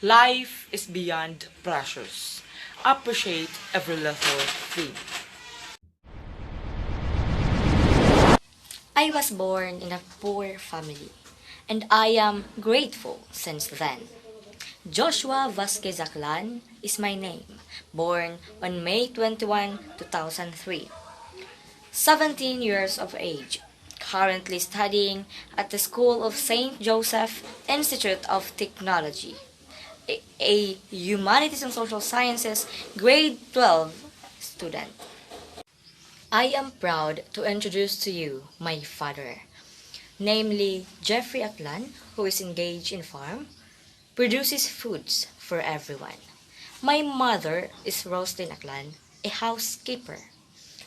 Life is beyond precious. Appreciate every little thing. I was born in a poor family, and I am grateful since then. Joshua Vasquez Aklan is my name, born on May 21, 2003. 17 years of age, currently studying at the School of St. Joseph Institute of Technology, a Humanities and Social Sciences grade 12 student. I am proud to introduce to you my father, namely Jeffrey Aklan, who is engaged in farm, produces foods for everyone. My mother is Roslyn Aklan, a housekeeper.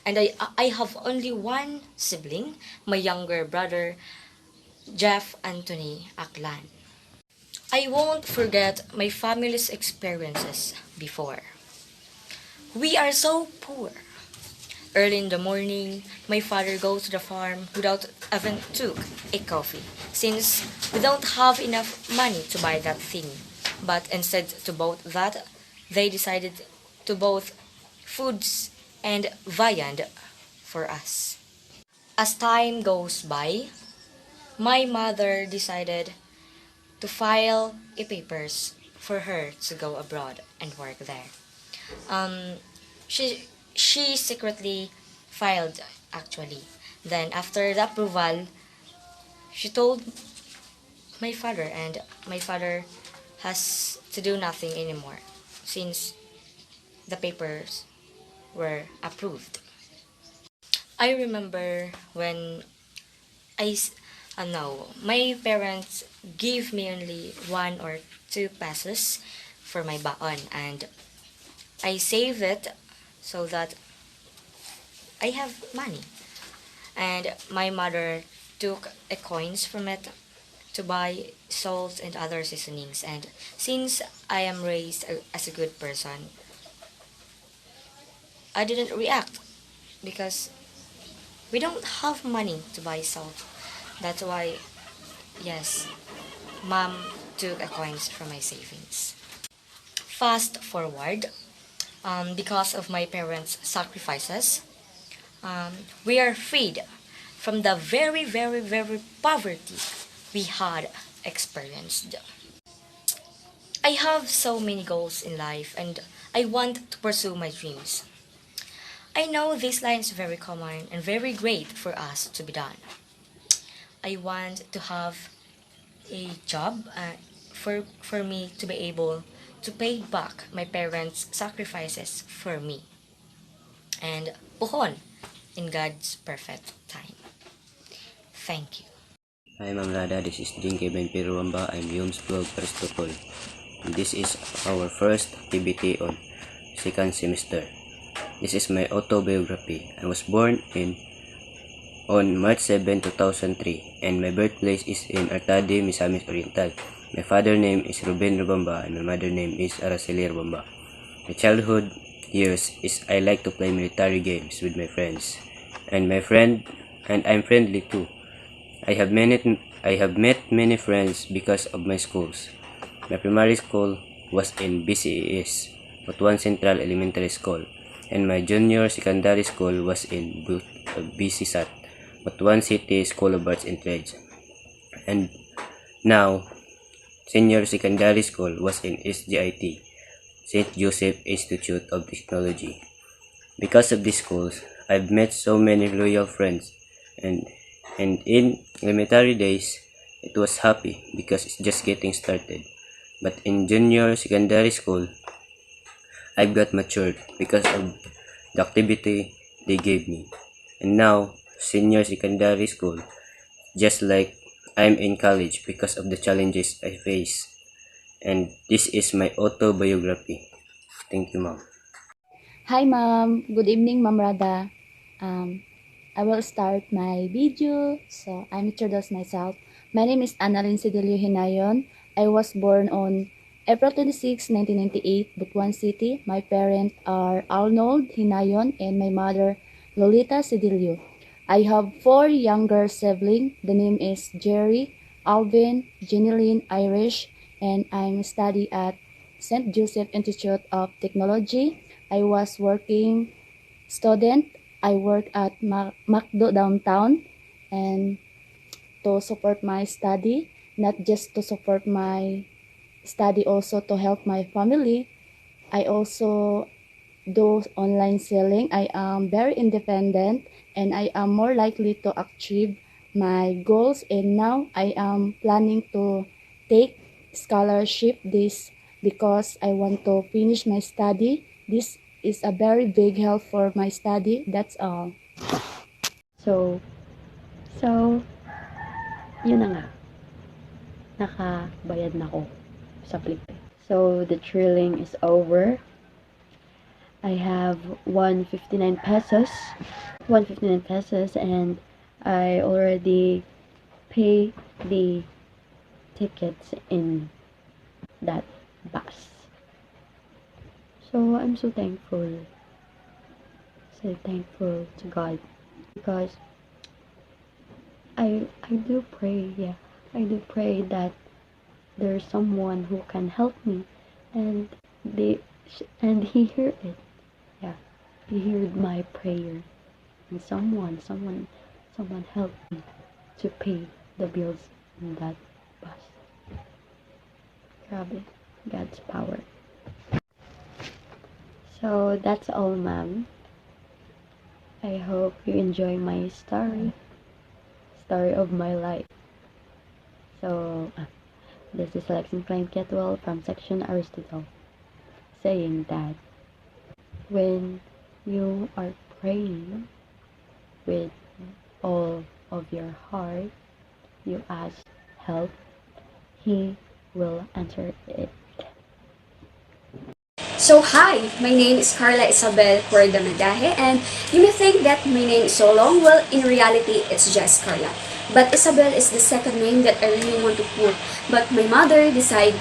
And I have only one sibling, my younger brother, Jeff Anthony Aklan. I won't forget my family's experiences before. We are so poor. Early in the morning, my father goes to the farm without even took a coffee, since we don't have enough money to buy that thing. But instead to both that, they decided to both foods and viand for us. As time goes by, my mother decided to file a papers for her to go abroad and work there. Um, she secretly filed actually. Then after the approval, she told my father, and my father has to do nothing anymore since the papers were approved. I remember when no, my parents give me only 1 or 2 pesos for my baon, and I save it so that I have money. And my mother took a coins from it to buy salt and other seasonings. And since I am raised as a good person, I didn't react because we don't have money to buy salt. That's why, yes, mom took a coins from my savings. Fast forward, because of my parents' sacrifices, we are freed from the very, very, very poverty we had experienced. I have so many goals in life and I want to pursue my dreams. I know this line is very common and very great for us to be done. I want to have a job for me to be able to pay back my parents' sacrifices for me. And puhon in God's perfect time. Thank you. Hi Ma'am Rada, this is Jinky Ben Piruamba. I'm Yum's blog ARISTOTLE. This is our first activity on second semester. This is my autobiography. I was born on March 7, 2003 and my birthplace is in Artade, Misamis Oriental. My father name is Ruben Rubamba and my mother name is Araceli Rubamba. My childhood years is I like to play military games with my friends and I'm friendly too. I have met many friends because of my schools. My primary school was in BCES, Butuan Central Elementary School, and my junior secondary school was in BCSAT, Butuan City School of Arts and Trades. And now, senior secondary school was in SGIT, St. Joseph Institute of Technology. Because of these schools, I've met so many loyal friends, and in elementary days, it was happy because it's just getting started. But in junior secondary school, I've got matured because of the activity they gave me. And now, senior secondary school, just like I'm in college because of the challenges I face. And this is my autobiography. Thank you, Mom. Hi ma'am, good evening Ma'am Rada. Um, I will start my video. So I introduce myself. My name is Annalyn Cedilio Hinayon. I was born on April 26, 1998, Butuan City. My parents are Arnold Hinayon and my mother Lolita Cedilio. I have 4 younger siblings. The name is Jerry, Alvin, Jeneline, Irish, and I'm study at St. Joseph Institute of Technology. I was working student. I work at McDo downtown, and to support my study, not just to support my study, also to help my family. I also do online selling. I am very independent and I am more likely to achieve my goals, and now I am planning to take scholarship this because I want to finish my study. This is a very big help for my study. That's all. So, so, yun na nga. Nakabayad na ako sa flip. So, the thrilling is over. I have 159 pesos. 159 pesos, and I already pay the tickets in that bus. So, I'm so thankful. So thankful to God because I do pray, yeah. I do pray that there's someone who can help me, and he heard it. Yeah, he heard my prayer, and someone helped me to pay the bills in that bus. Grabe, God's power. So that's all, ma'am. I hope you enjoy my story of my life. So, this is Alexin Klein Ketwell from section Aristotle, saying that when you are praying with all of your heart, you ask help, He will answer it. So hi, my name is Carla Isabel Cuerda Medaje, and you may think that my name is so long. Well, in reality, it's just Carla. But Isabel is the second name that I really want to put. But my mother decided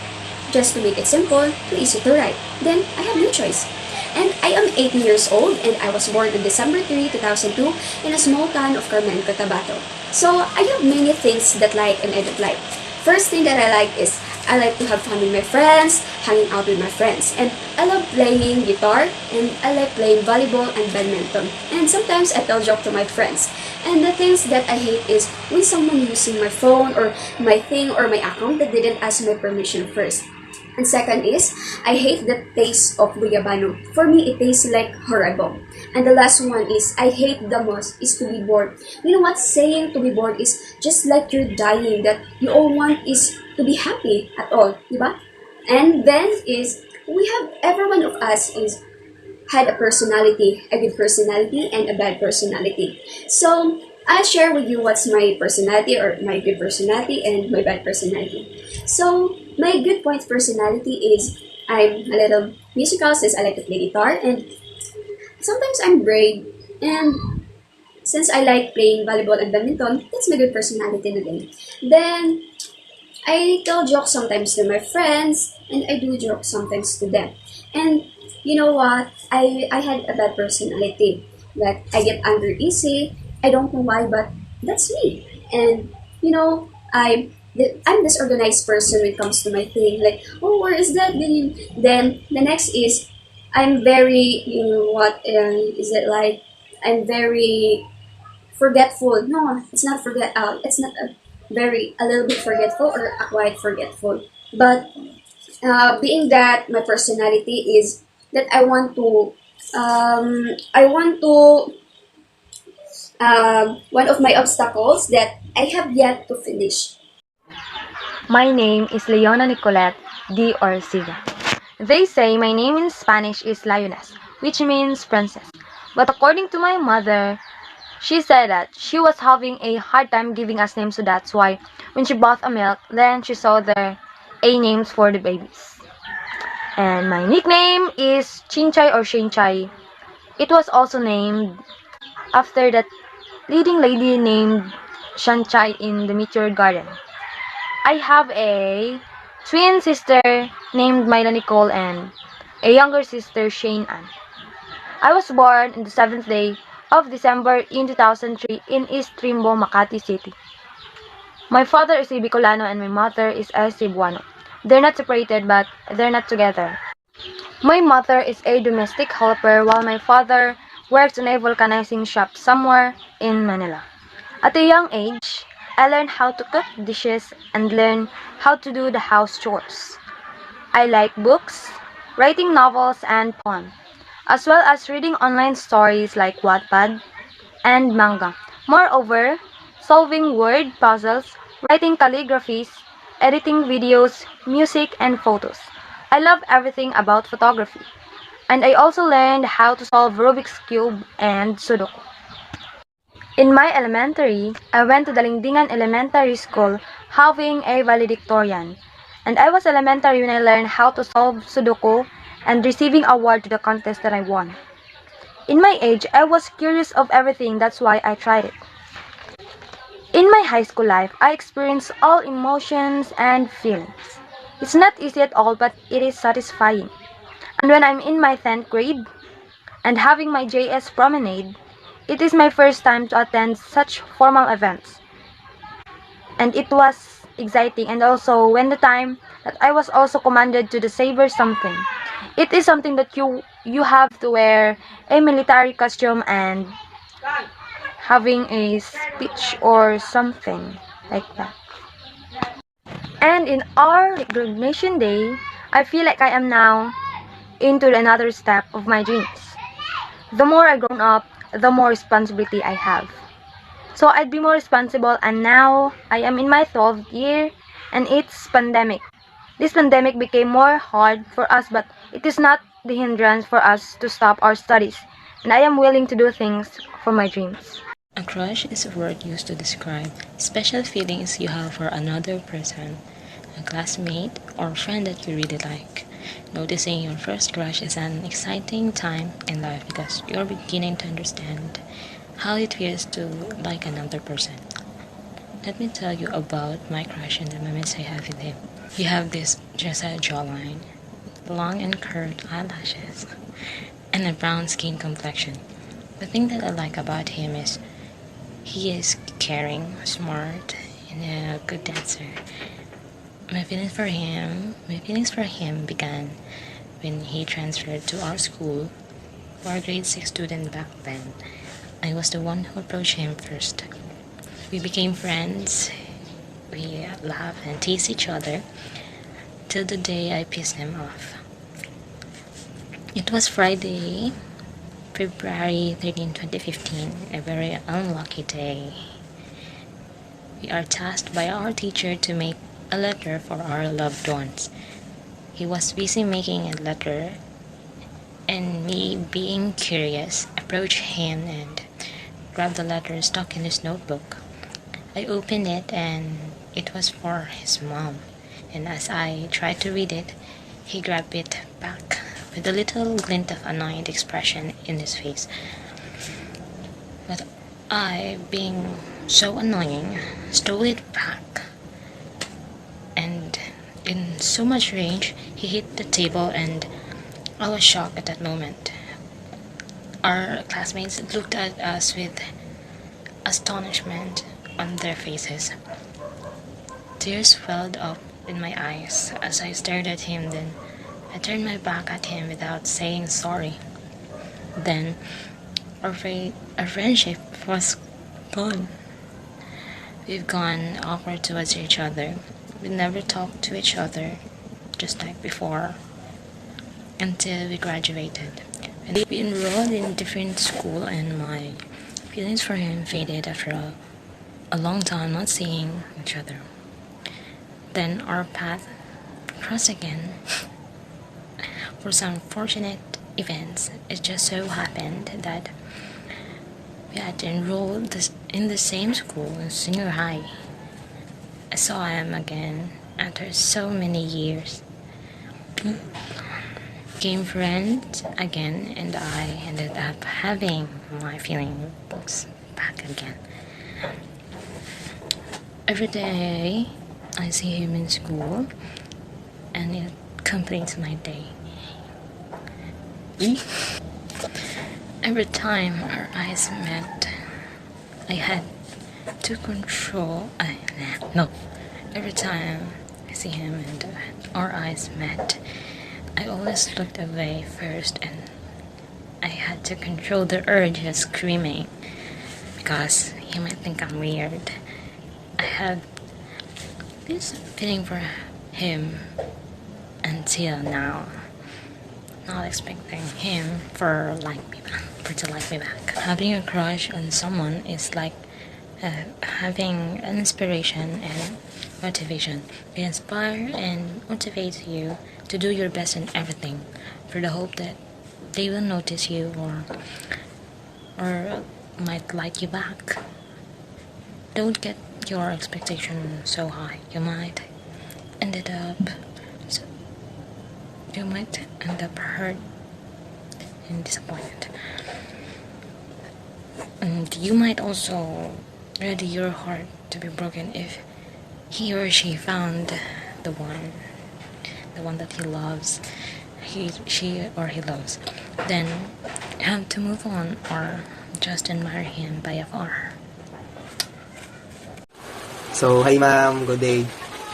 just to make it simple, too easy to write. Then I have no choice. And I am 18 years old, and I was born on December 3, 2002 in a small town of Carmen, Cotabato. So I have many things that like and I don't like. First thing that I like is I like to have fun with my friends, hanging out with my friends, and I love playing guitar, and I like playing volleyball and badminton, and sometimes I tell joke to my friends. And the things that I hate is when someone using my phone or my thing or my account that didn't ask my permission first. And second is, I hate the taste of guyabano. For me, it tastes like horrible. And the last one is, I hate the most is to be bored. You know what? Saying to be bored is just like you're dying, that you all want is to be happy at all, diba? And then is, every one of us is had a personality, a good personality and a bad personality. So, I'll share with you what's my personality or my good personality and my bad personality. So, my good point personality is I'm a little musical since I like to play guitar, and sometimes I'm brave, and since I like playing volleyball and badminton, that's my good personality na din. Then, I tell jokes sometimes to my friends, and I do jokes sometimes to them. And you know what? I had a bad personality. That I get angry easy. I don't know why, but that's me. And you know, I'm this organized person when it comes to my thing. Like, oh, where is that? Then the next is I'm very, you know what is it like? I'm very forgetful. No, it's not forget. It's not a little bit forgetful or a quite forgetful. But being that my personality is that I want to one of my obstacles that I have yet to finish. My name is Leona Nicolette D. Orsiga. They say my name in Spanish is Lioness, which means princess. But according to my mother, she said that she was having a hard time giving us names, so that's why when she bought a milk, then she saw the A names for the babies. And my nickname is Chinchay or Shinchai. It was also named after that leading lady named Shanchai in the Meteor Garden. I have a twin sister named Myla Nicole and a younger sister, Shane Ann. I was born on the 7th day of December in 2003 in East Trimbo, Makati City. My father is a Bicolano and my mother is a Cebuano. They're not separated, but they're not together. My mother is a domestic helper while my father works in a vulcanizing shop somewhere in Manila. At a young age, I learned how to cook dishes and learn how to do the house chores. I like books, writing novels and poems, as well as reading online stories like Wattpad and manga. Moreover, solving word puzzles, writing calligraphies, editing videos, music, and photos. I love everything about photography. And I also learned how to solve Rubik's Cube and Sudoku. In my elementary, I went to the Lingdingan Elementary School having a valedictorian. And I was elementary when I learned how to solve Sudoku and receiving award to the contest that I won. In my age, I was curious of everything, that's why I tried it. In my high school life, I experienced all emotions and feelings. It's not easy at all, but it is satisfying. And when I'm in my 10th grade and having my JS promenade, it is my first time to attend such formal events. And it was exciting, and also when the time that I was also commanded to the savor something. It is something that you have to wear a military costume and having a speech or something like that. And in our recognition day, I feel like I am now into another step of my dreams. The more I grown up, the more responsibility I have. So I'd be more responsible, and now I am in my 12th year and it's pandemic. This pandemic became more hard for us, but it is not the hindrance for us to stop our studies, and I am willing to do things for my dreams. A crush is a word used to describe special feelings you have for another person, a classmate or friend that you really like. Noticing your first crush is an exciting time in life because you're beginning to understand how it feels to like another person. Let me tell you about my crush and the moments I have with him. You have this just a jawline, long and curved eyelashes, and a brown skin complexion. The thing that I like about him is he is caring, smart, and a good dancer. My feelings for him began when he transferred to our school. For a grade 6 student back then, I was the one who approached him first. We became friends. We laugh and tease each other till the day I pissed him off. It was Friday, February 13, 2015, a very unlucky day. We are tasked by our teacher to make a letter for our loved ones. He was busy making a letter, and me, being curious, approached him and grabbed the letter stuck in his notebook. I opened it and it was for his mom, and as I tried to read it, he grabbed it back with a little glint of annoyed expression in his face. But I, being so annoying, stole it back, and in so much rage, he hit the table, and I was shocked at that moment. Our classmates looked at us with astonishment on their faces. Tears welled up in my eyes as I stared at him, then I turned my back at him without saying sorry. Then our friendship was gone. We've gone awkward towards each other. We never talked to each other just like before until we graduated. And we enrolled in a different school, and my feelings for him faded after a long time not seeing each other. Then our path crossed again. For some fortunate events, it just so happened that we had enrolled in the same school in senior high. I saw him again after so many years. We became friends again, and I ended up having my feelings back again. Every day I see him in school, and it completes my day. Every time our eyes met, I had to control. Every time I see him and our eyes met, I always looked away first, and I had to control the urge of screaming because he might think I'm weird. I had this feeling for him until now, not expecting him for to like me back. Having a crush on someone is like having an inspiration and motivation. It inspires and motivates you to do your best in everything, for the hope that they will notice you or might like you back. Don't get your expectation so high. You might end up hurt and disappointed. And you might also ready your heart to be broken if he or she found the one that he loves, she or he loves. Then have to move on or just admire him by afar. So, hi ma'am, good day.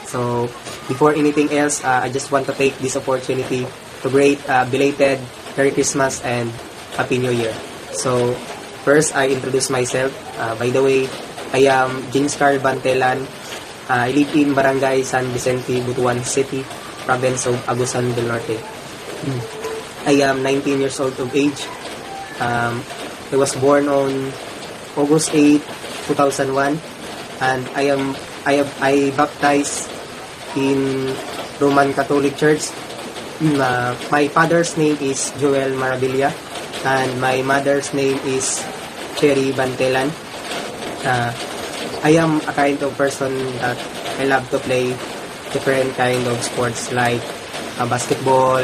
So, before anything else, I just want to take this opportunity to greet belated Merry Christmas and Happy New Year. So, first, I introduce myself. By the way, I am James Carl Bantelan. I live in Barangay San Vicente, Butuan City, province of Agusan del Norte. I am 19 years old of age. I was born on August 8, 2001, and I baptized in Roman Catholic Church. My father's name is Joel Maravilla, and my mother's name is Cherry Bantelan. I am a kind of person that I love to play different kind of sports like basketball,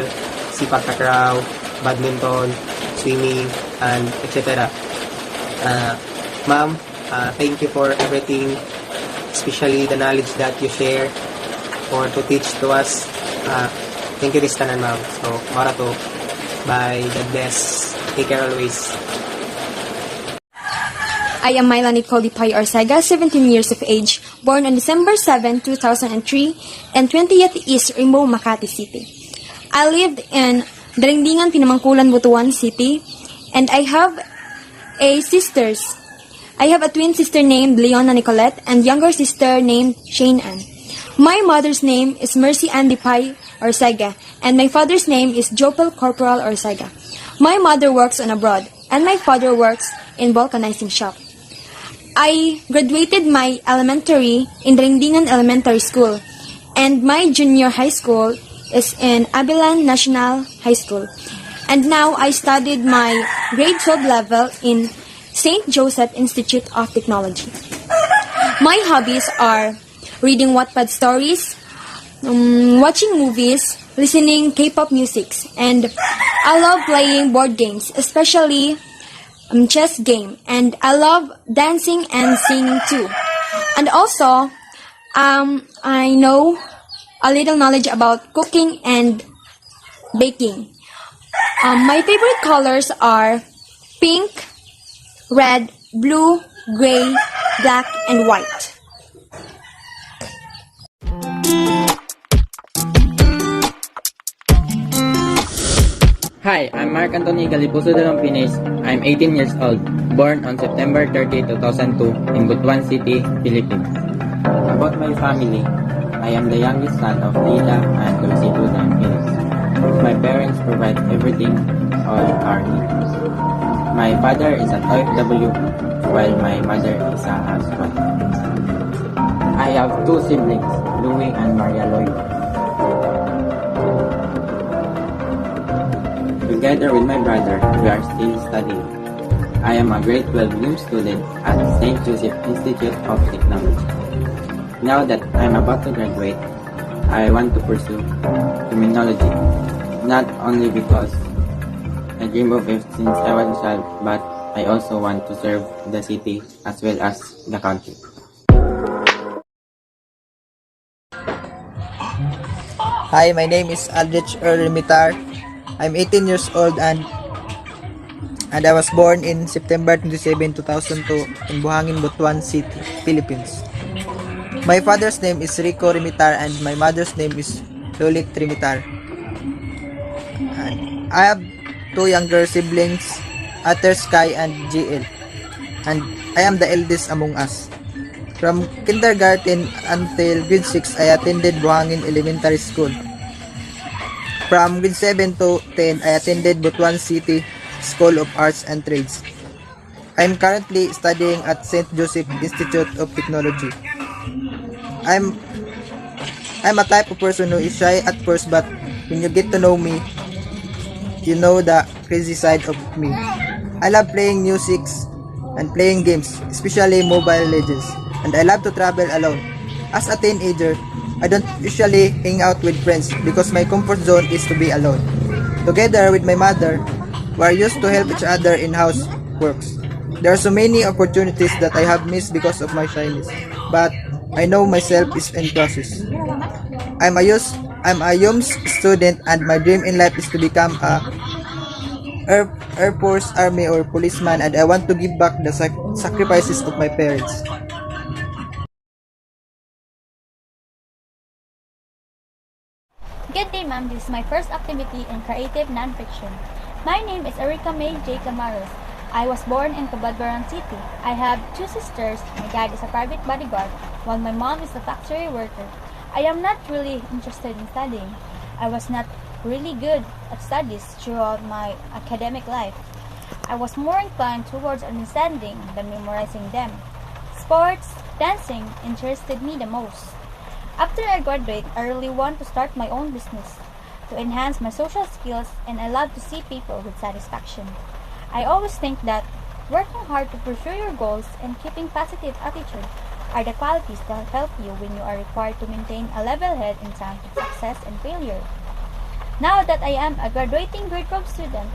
sipak takraw, badminton, swimming, and etc. Ma'am, thank you for everything, especially the knowledge that you share or to teach to us. Thank you this tanan, ma'am. So, mara to. Bye. God bless. Take care always. I am Myla Nicole Dipay Ortega, 17 years of age, born on December 7, 2003, and 20th East Rimbo, Makati City. I lived in Daringdingan, Pinamangkulan, Butuan City, and I have a twin sister named Leona Nicolette and younger sister named Shane Ann. My mother's name is Mercy Ann Dipay Ortega, and my father's name is Jopel Corporal Ortega. My mother works on abroad, and my father works in vulcanizing shop. I graduated my elementary in Daringdingan Elementary School, and my junior high school is in Abilan National High School. And now I studied my grade 12 level in St. Joseph Institute of Technology. My hobbies are reading Wattpad stories, watching movies, listening K-pop music, and I love playing board games, especially chess game, and I love dancing and singing too. And also, I know a little knowledge about cooking and baking. My favorite colors are pink, red, blue, gray, black, and white. Hi, I'm Mark Anthony Galipuso de Lompines. I'm 18 years old, born on September 30, 2002 in Butuan City, Philippines. About my family, I am the youngest son of Tita and Luisito de Lompines. My parents provide everything, all our needs. My father is an OFW, while my mother is a housewife. I have two siblings, Louie and Maria Lloyd. Together with my brother, we are still studying. I am a grade 12 NIM student at St. Joseph Institute of Technology. Now that I'm about to graduate, I want to pursue criminology, not only because I dream of it since I was a child, but I also want to serve the city as well as the country. Hi, my name is Aldrich Earl Mitar. I'm 18 years old and I was born in September 27, 2002 in Buhangin, Butuan City, Philippines. My father's name is Rico Rimitar and my mother's name is Lulit Rimitar. And I have two younger siblings, Ater Sky and GL. And I am the eldest among us. From kindergarten until grade 6, I attended Buhangin Elementary School. From grade 7 to 10, I attended Butuan City School of Arts and Trades. I am currently studying at St. Joseph Institute of Technology. I'm a type of person who is shy at first, but when you get to know me, you know the crazy side of me. I love playing music and playing games, especially Mobile Legends, and I love to travel alone. As a teenager, I don't usually hang out with friends because my comfort zone is to be alone. Together with my mother, we are used to help each other in houseworks. There are so many opportunities that I have missed because of my shyness, but I know myself is in process. I'm a UMS student and my dream in life is to become a Air Force, Army, or policeman, and I want to give back the sacrifices of my parents. Good day, ma'am. This is my first activity in creative nonfiction. My name is Erika May J. Camaros. I was born in Cabadbaran City. I have two sisters. My dad is a private bodyguard, while my mom is a factory worker. I am not really interested in studying. I was not really good at studies throughout my academic life. I was more inclined towards understanding than memorizing them. Sports, dancing interested me the most. After I graduate, I really want to start my own business to enhance my social skills, and I love to see people with satisfaction. I always think that working hard to pursue your goals and keeping positive attitude are the qualities that help you when you are required to maintain a level head in times of success and failure. Now that I am a graduating grade 12 student,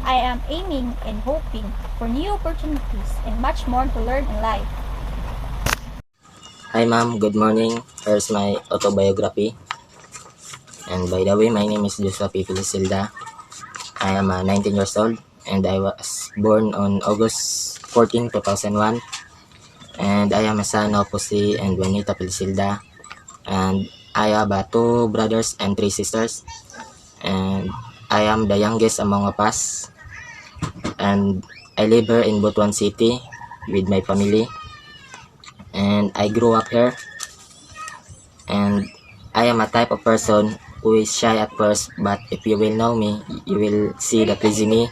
I am aiming and hoping for new opportunities and much more to learn in life. Hi ma'am, good morning. Here's my autobiography. And by the way, my name is Joshua P. Felisilda. I am 19 years old and I was born on August 14, 2001. And I am a son of Jose and Juanita Felisilda. And I have two brothers and three sisters. And I am the youngest among us. And I live here in Butuan City with my family. And I grew up here. And I am a type of person who is shy at first, but if you will know me, you will see the crazy me.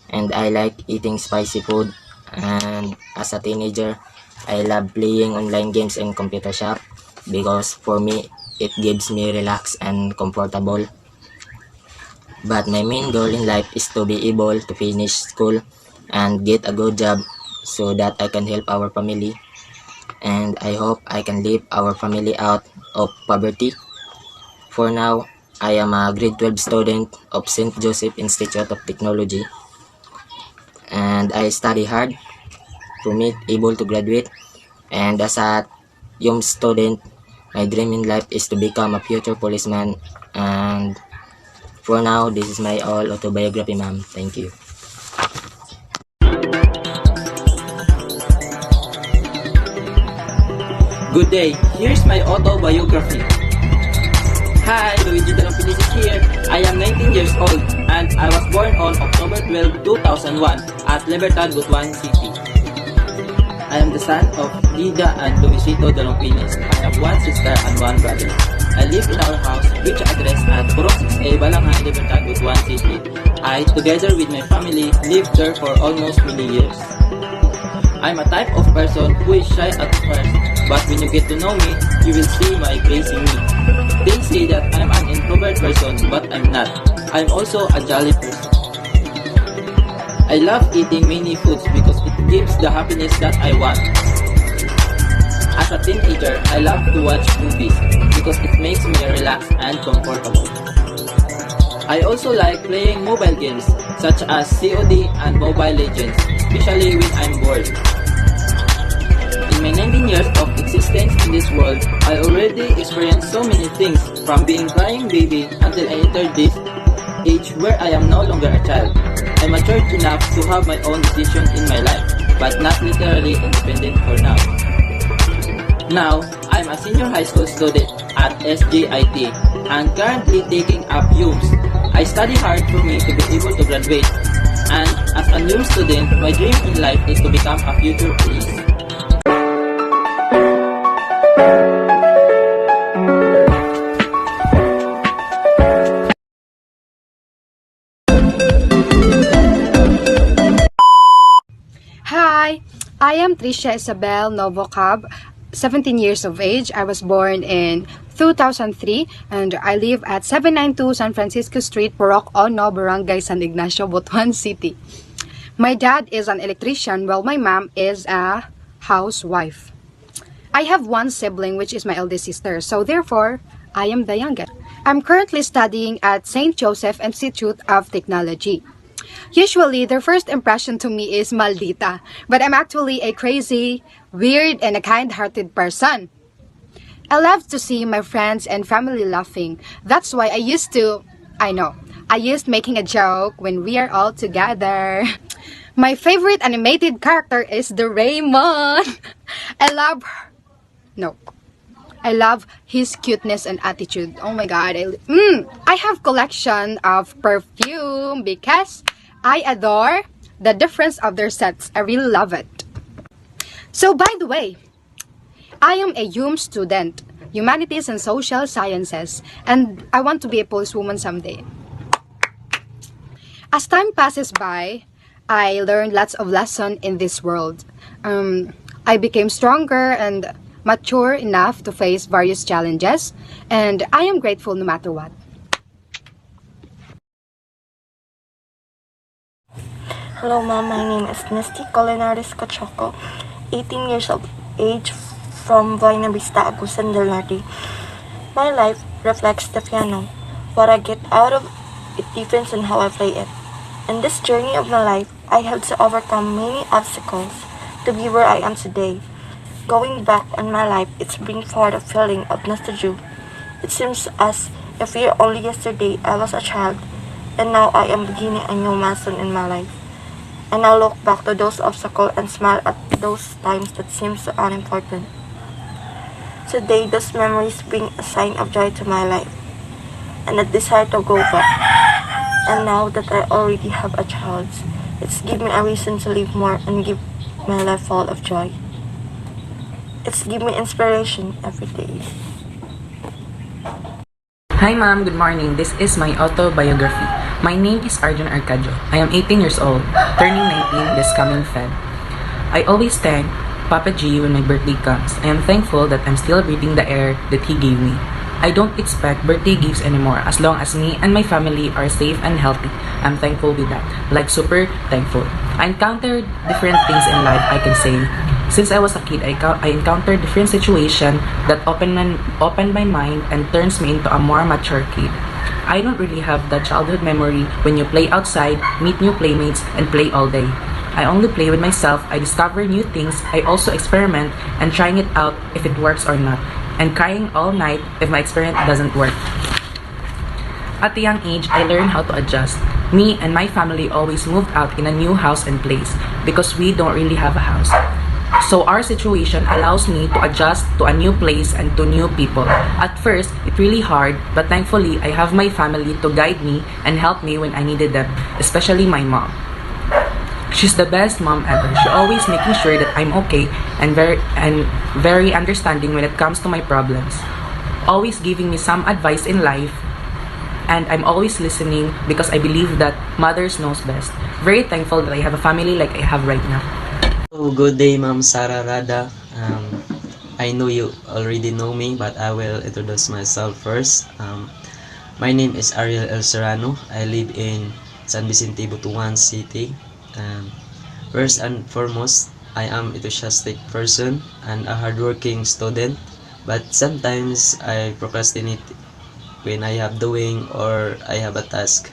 And I like eating spicy food. And as a teenager, I love playing online games in computer shop because for me, it gives me relax and comfortable. But my main goal in life is to be able to finish school and get a good job so that I can help our family. And I hope I can leave our family out of poverty. For now, I am a grade 12 student of St. Joseph Institute of Technology. And I study hard to be able to graduate. And as a young student, my dream in life is to become a future policeman. And for now, this is my all autobiography, ma'am. Thank you. Good day, here's my autobiography. Hi, Luigi de Feliz is here. I am 19 years old and I was born on October 12, 2001 at Libertad, Butuan City. I am the son of Lida and Luisito de Lompinis. I have one sister and one brother. I live in our house, which address at Purok 6A, Balanghan, Libertad, Butuan City. I, together with my family, lived there for almost many years. I'm a type of person who is shy at first, but when you get to know me, you will see my crazy me. They say that I'm an introvert person, but I'm not. I'm also a jolly person. I love eating many foods because it gives the happiness that I want. As a teenager, I love to watch movies because it makes me relax and comfortable. I also like playing mobile games such as COD and Mobile Legends, especially when I'm bored. In my 19 years of existence in this world, I already experienced so many things, from being crying baby until I entered this age where I am no longer a child. I matured enough to have my own decision in my life, but not literally independent for now. Now, I a senior high school student at SJIT and currently taking up UMS. I study hard for me to be able to graduate. And as a new student, my dream in life is to become a future police. Hi, I am Tricia Isabel Novocab, 17 years of age. I was born in 2003 and I live at 792 San Francisco Street, Purok Ono, Barangay San Ignacio, Butuan City. My dad is an electrician while my mom is a housewife. I have one sibling, which is my eldest sister, so therefore, I am the youngest. I'm currently studying at St. Joseph Institute of Technology. Usually, their first impression to me is maldita, but I'm actually a crazy, weird, and a kind-hearted person. I love to see my friends and family laughing. That's why I used making a joke when we are all together. My favorite animated character is the Raymond. I love his cuteness and attitude. Oh my god. I have collection of perfume because I adore the difference of their scents. I really love it. So by the way, I am a UM student, Humanities and Social Sciences, and I want to be a policewoman someday. As time passes by, I learned lots of lessons in this world. I became stronger and mature enough to face various challenges, and I am grateful no matter what. Hello ma'am, my name is Nesty Colinaris Cochoco, 18 years of age from Buena Vista, Agusan del Norte. My life reflects the piano. What I get out of it depends on how I play it. In this journey of my life, I had to overcome many obstacles to be where I am today. Going back on my life, it's bring forward a feeling of nostalgia. It seems as if only yesterday I was a child, and now I am beginning a new milestone in my life. And I look back to those obstacles and smile at those times that seem so unimportant. Today, those memories bring a sign of joy to my life, and a desire to go back. And now that I already have a child, it's give me a reason to live more and give my life full of joy. It's give me inspiration every day. Hi ma'am, good morning. This is my autobiography. My name is Arjun Arcadio. I am 18 years old, turning 19 this coming Feb. I always thank Papa G when my birthday comes. I am thankful that I'm still breathing the air that he gave me. I don't expect birthday gifts anymore as long as me and my family are safe and healthy. I'm thankful with that, like super thankful. I encountered different things in life, I can say. Since I was a kid, I encountered different situations that open my mind and turns me into a more mature kid. I don't really have that childhood memory when you play outside, meet new playmates, and play all day. I only play with myself, I discover new things, I also experiment and trying it out if it works or not, and crying all night if my experiment doesn't work. At a young age, I learned how to adjust. Me and my family always moved out in a new house and place because we don't really have a house. So our situation allows me to adjust to a new place and to new people. At first, it's really hard, but thankfully, I have my family to guide me and help me when I needed them, especially my mom. She's the best mom ever. She always making sure that I'm okay and very understanding when it comes to my problems. Always giving me some advice in life, and I'm always listening because I believe that mothers knows best. Very thankful that I have a family like I have right now. Oh, good day, Ma'am Sara Rada. I know you already know me, but I will introduce myself first. My name is Ariel El Serrano. I live in San Vicente, Butuan City. First and foremost, I am enthusiastic person and a hardworking student, but sometimes I procrastinate when I have doing or I have a task.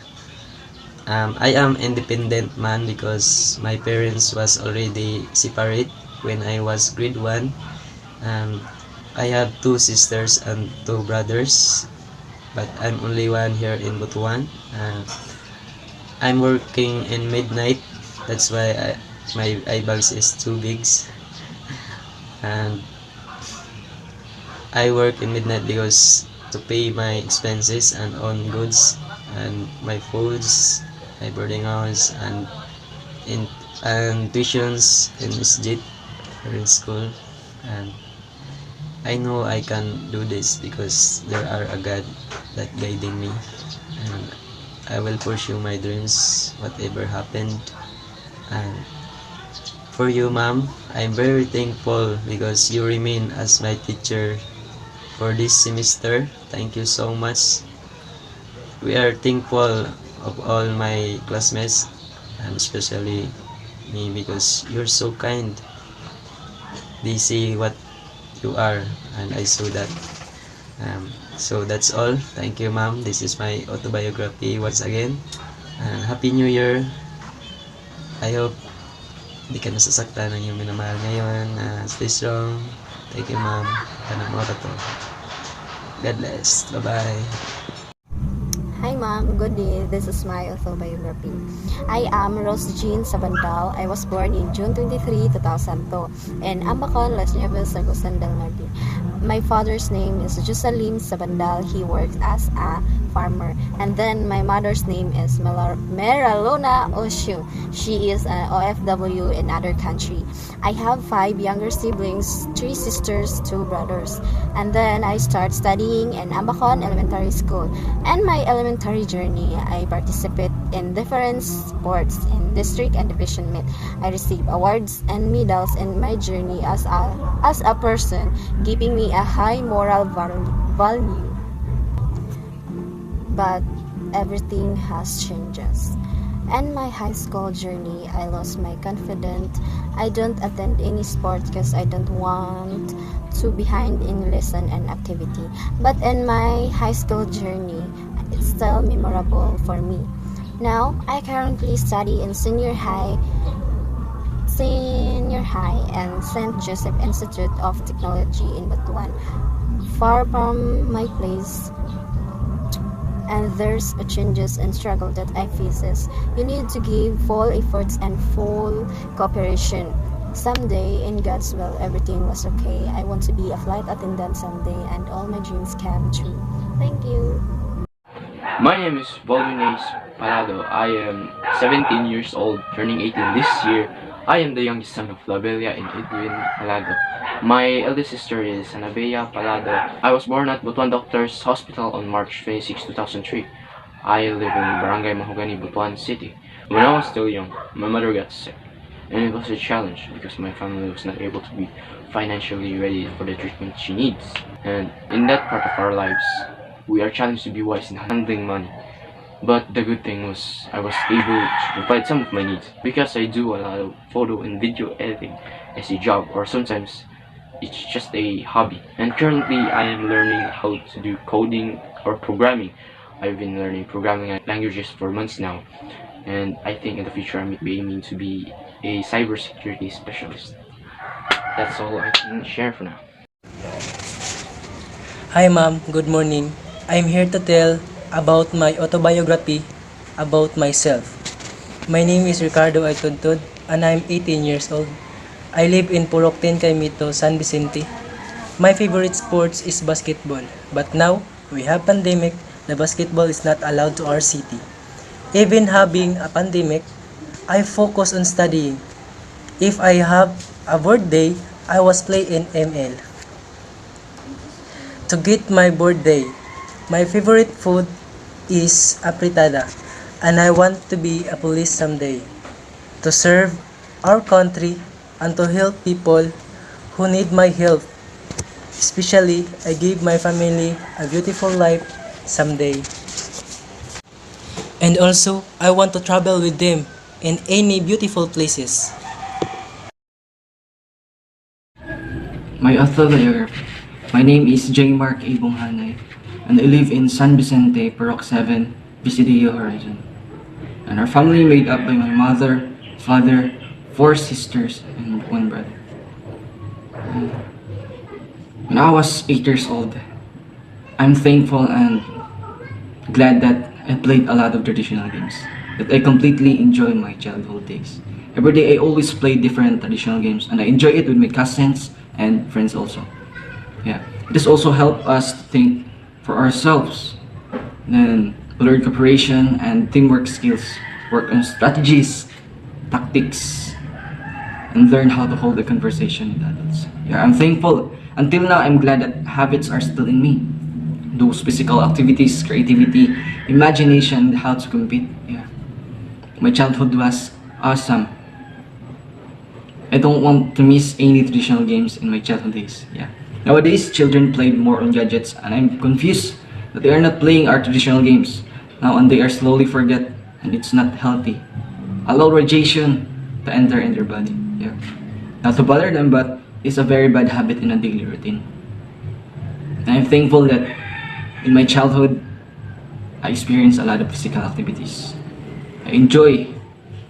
I am independent man because my parents was already separate when I was grade 1. I have 2 sisters and 2 brothers, but I'm only one here in Butuan. I'm working in midnight, that's why my eyebags is too big. And I work in midnight because to pay my expenses and own goods and my foods, my boarding house in and tuitions in masjid or in school. And I know I can do this because there are a God that guiding me, and I will pursue my dreams whatever happened. And for you, ma'am, I'm very thankful because you remain as my teacher for this semester. Thank you so much. We are thankful of all my classmates and especially me because you're so kind. They see what you are and I saw that. So that's all. Thank you, ma'am. This is my autobiography once again. And Happy New Year. I hope di ka nasasaktan ng iyong minamahal ngayon. Stay strong. Thank you, ma'am. Kanang mga to. God bless. Bye-bye. Hi ma'am, good day. This is my autobiography. I am Rose Jean Sabandal. I was born in June 23, 2002 in Ambacon, Las Nieves, Agusan del Norte. My father's name is Josalim Sabandal. He works as a farmer. And then my mother's name is Meralona Oshu. She is an OFW in other country. I have 5 younger siblings, 3 sisters, 2 brothers. And then I start studying in Ambacon Elementary School. And my elementary journey, I participate in different sports in district and division meet. I receive awards and medals in my journey as a person, giving me a high moral value. But everything has changes. And my high school journey, I lost my confidence. I don't attend any sports because I don't want to behind in lesson and activity. But in my high school journey, it's still memorable for me. Now, I currently study in senior high and St. Joseph Institute of Technology in Butuan, far from my place. And there's a changes and struggle that I faces. You need to give full efforts and full cooperation. Someday, in God's will, everything was okay. I want to be a flight attendant someday, and all my dreams come true. Thank you. My name is Volvines Palado. I am 17 years old, turning 18 this year. I am the youngest son of Labelia and Edwin Palado. My eldest sister is Anabea Palado. I was born at Butuan Doctors Hospital on March 26, 2003. I live in Barangay Mahogany, Butuan City. When I was still young, my mother got sick, and it was a challenge because my family was not able to be financially ready for the treatment she needs. And in that part of our lives, we are challenged to be wise in handling money. But the good thing was I was able to provide some of my needs because I do a lot of photo and video editing as a job, or sometimes it's just a hobby. And currently I am learning how to do coding or programming. I've been learning programming languages for months now, and I think in the future I may be aiming to be a cybersecurity specialist. That's all I can share for now. Hi ma'am, good morning. I'm here to tell about my autobiography about myself. My name is Ricardo Aituntod and I'm 18 years old. I live in Purokten, Caimito, San Vicente. My favorite sports is basketball, but now we have pandemic, the basketball is not allowed to our city. Even having a pandemic, I focus on studying. If I have a birthday, I was playing ML. To get my birthday, my favorite food is apritada, and I want to be a police someday, to serve our country and to help people who need my help. Especially, I give my family a beautiful life someday. And also, I want to travel with them in any beautiful places. My autobiography. My name is J. Mark A. Bonghanay, and I live in San Vicente, Purok 7, Visidio Horizon. And our family made up by my mother, father, 4 sisters, and 1 brother. When I was 8 years old, I'm thankful and glad that I played a lot of traditional games, that I completely enjoy my childhood days. Every day I always play different traditional games, and I enjoy it with my cousins and friends also. Yeah, This also helps us to think for ourselves. Then we learn cooperation and teamwork skills, work on strategies, tactics, and learn how to hold a conversation with adults. Yeah, I'm thankful. Until now, I'm glad that habits are still in me. Those physical activities, creativity, imagination, how to compete. Yeah. My childhood was awesome. I don't want to miss any traditional games in my childhood days. Yeah. Nowadays, children play more on gadgets, and I'm confused that they are not playing our traditional games. Now, and they are slowly forget, and it's not healthy. Allow radiation to enter in their body. Yeah. Not to bother them, but it's a very bad habit in a daily routine. And I'm thankful that in my childhood, I experienced a lot of physical activities. I enjoy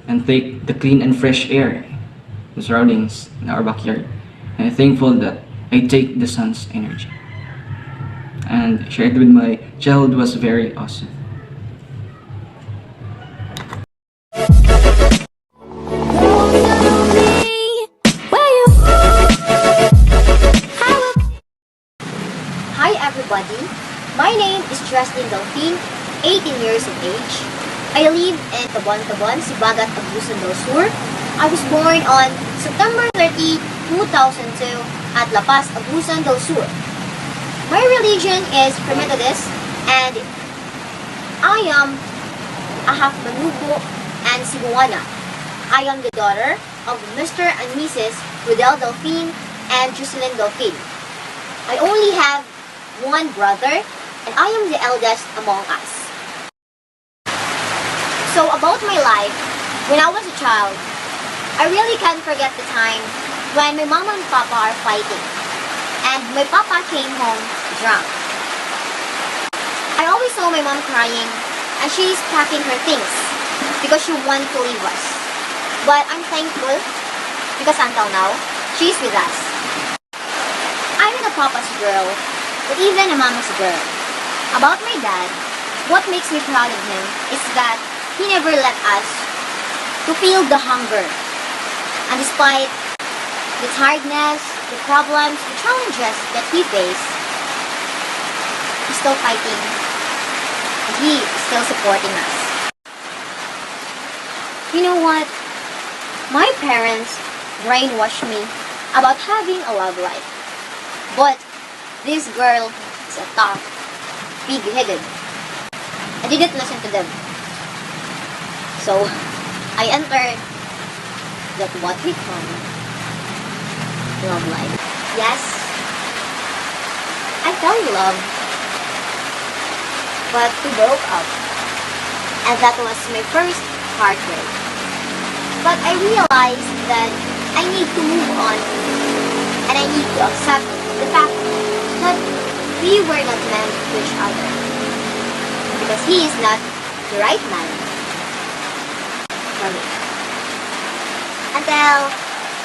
and take the clean and fresh air, the surroundings in our backyard. And I'm thankful that I take the sun's energy. And shared with my childhood was very awesome. Hi everybody, my name is Justin Delphine, 18 years of age. I live in Taban-Taban, Sibagat, Abusan del Sur. I was born on September 30, 2002 at La Paz, Abusan del Sur. My religion is Methodist and I am a half Manubo and Cebuana. I am the daughter of Mr. and Mrs. Rudel Delphine and Jocelyn Delphine. I only have one brother and I am the eldest among us. So about my life, when I was a child, I really can't forget the time when my mama and papa are fighting and my papa came home drunk. I always saw my mom crying and she's packing her things because she wants to leave us. But I'm thankful because until now, she's with us. I'm not a papa's girl, but even a mama's girl. About my dad, what makes me proud of him is that he never let us to feel the hunger. And despite the tiredness, the problems, the challenges that he faced, he's still fighting and he is still supporting us. You know what? My parents brainwashed me about having a love life. But this girl is a tough, big-headed. I didn't listen to them. So, I entered that what we call love life. Yes, I fell in love. But we broke up. And that was my first heartbreak. But I realized that I need to move on. And I need to accept the fact that we were not meant for each other. Because he is not the right man for me. Until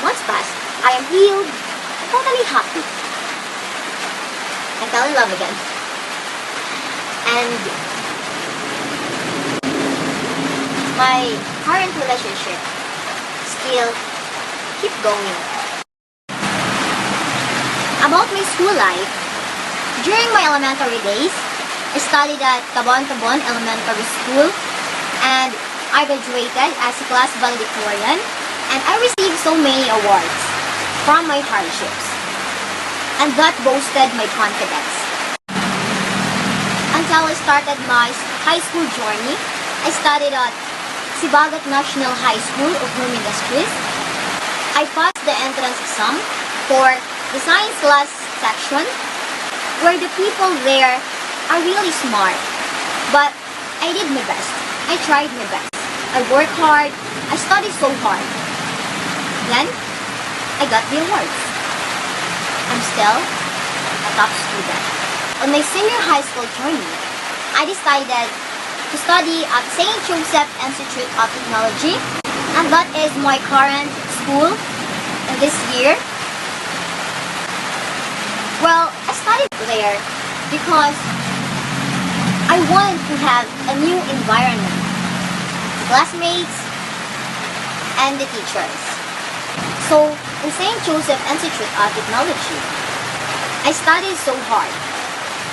months passed, I am healed, totally happy. I fell in love again. And my current relationship still keep going. About my school life, during my elementary days, I studied at Taban-Taban Elementary School and I graduated as a class valedictorian and I received so many awards from my hardships. And that boosted my confidence. Until I started my high school journey, I studied at Sibagat National High School of Home Industries. I passed the entrance exam for the science class section where the people there are really smart. But I did my best. I tried my best. I worked hard. I studied so hard. Then, I got the awards. I'm still a top student. On my senior high school journey, I decided to study at St. Joseph Institute of Technology, and that is my current school in this year. Well, I studied there because I wanted to have a new environment, the classmates, and the teachers. So, in St. Joseph Institute of Technology, I studied so hard.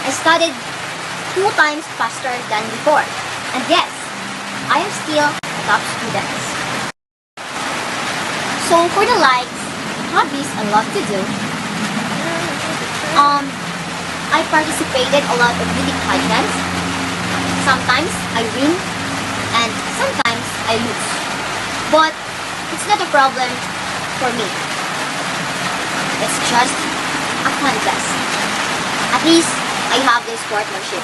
I studied 2 times faster than before. And yes, I am still a top student. So for the likes, hobbies I love to do, I participated a lot of beauty pageants. Sometimes I win and sometimes I lose. But it's not a problem for me. It's just a contest. At least I have this sportsmanship.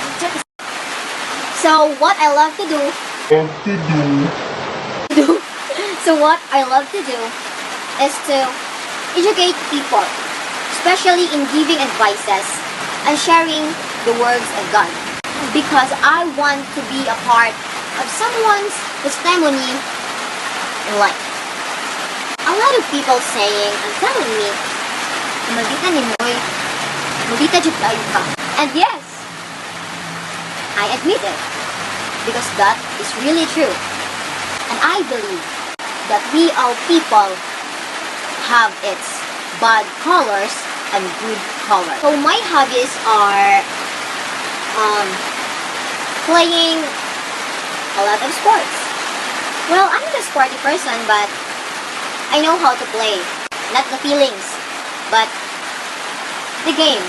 So what I love to do So what I love to do is to educate people, especially in giving advices and sharing the words of God. Because I want to be a part of someone's testimony in life. A lot of people saying and telling me, "Magita ni Moy, magita jud tayo ka." And yes, I admit it, because that is really true. And I believe that we all people have its bad colors and good colors. So my hobbies are playing a lot of sports. Well, I'm not a sporty person, but I know how to play. Not the feelings, but the game.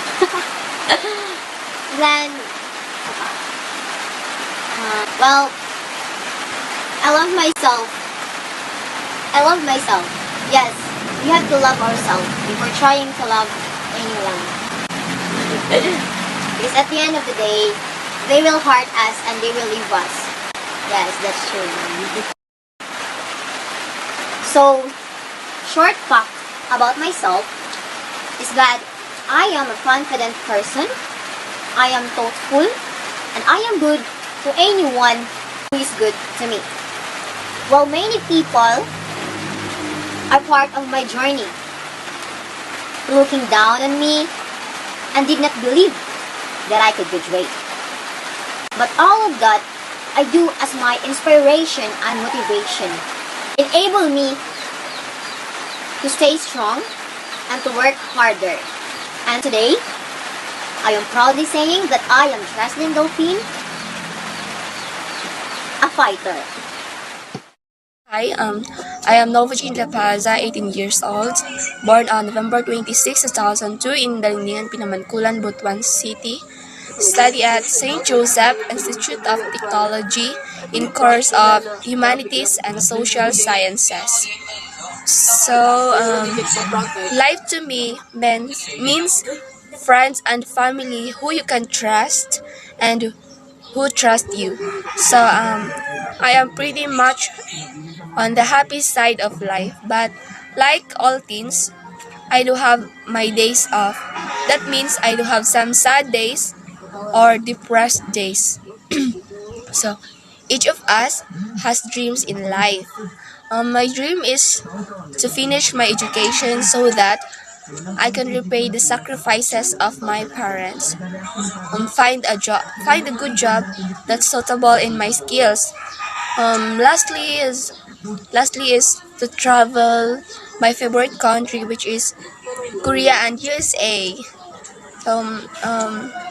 Then, well, I love myself. Yes, we have to love ourselves before trying to love anyone. Because at the end of the day, they will hurt us and they will leave us. Yes, that's true. So, short fact about myself is that I am a confident person, I am thoughtful, and I am good to anyone who is good to me. While many people are part of my journey, looking down on me and did not believe that I could graduate. But all of that I do as my inspiration and motivation, enable me to stay strong and to work harder. And today, I am proudly saying that I am Jocelyn Dolphin, a fighter. Hi, I am Novogene Lapaza, 18 years old, born on November 26, 2002 in Dalingan, Pinamanculan, Butuan City. Study at St. Joseph Institute of Technology in course of Humanities and Social Sciences. So, life to me means friends and family who you can trust and who trust you. So, I am pretty much on the happy side of life, but like all teens, I do have my days off. That means I do have some sad days or depressed days. So each of us has dreams in life. My dream is to finish my education so that I can repay the sacrifices of my parents. Find a good job that's suitable in my skills. Lastly is to travel my favorite country, which is Korea and USA.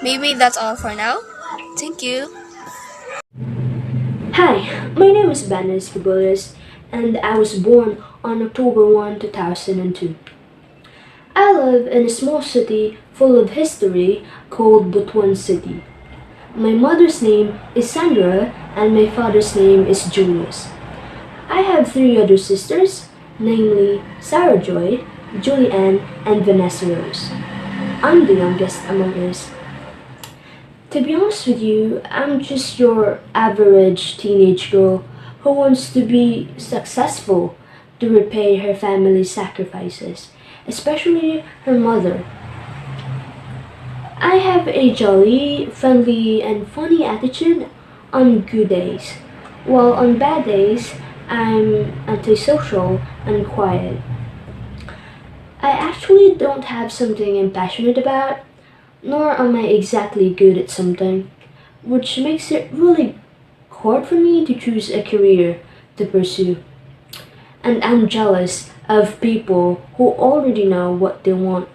Maybe that's all for now. Thank you. Hi, my name is Banis Fabulis, and I was born on October 1, 2002. I live in a small city full of history called Butuan City. My mother's name is Sandra and my father's name is Julius. I have 3 other sisters, namely Sarah Joy, Julianne, and Vanessa Rose. I'm the youngest among us. To be honest with you, I'm just your average teenage girl who wants to be successful to repay her family's sacrifices, especially her mother. I have a jolly, friendly, and funny attitude on good days, while on bad days, I'm antisocial and quiet. I actually don't have something I'm passionate about, nor am I exactly good at something, which makes it really hard for me to choose a career to pursue. And I'm jealous of people who already know what they want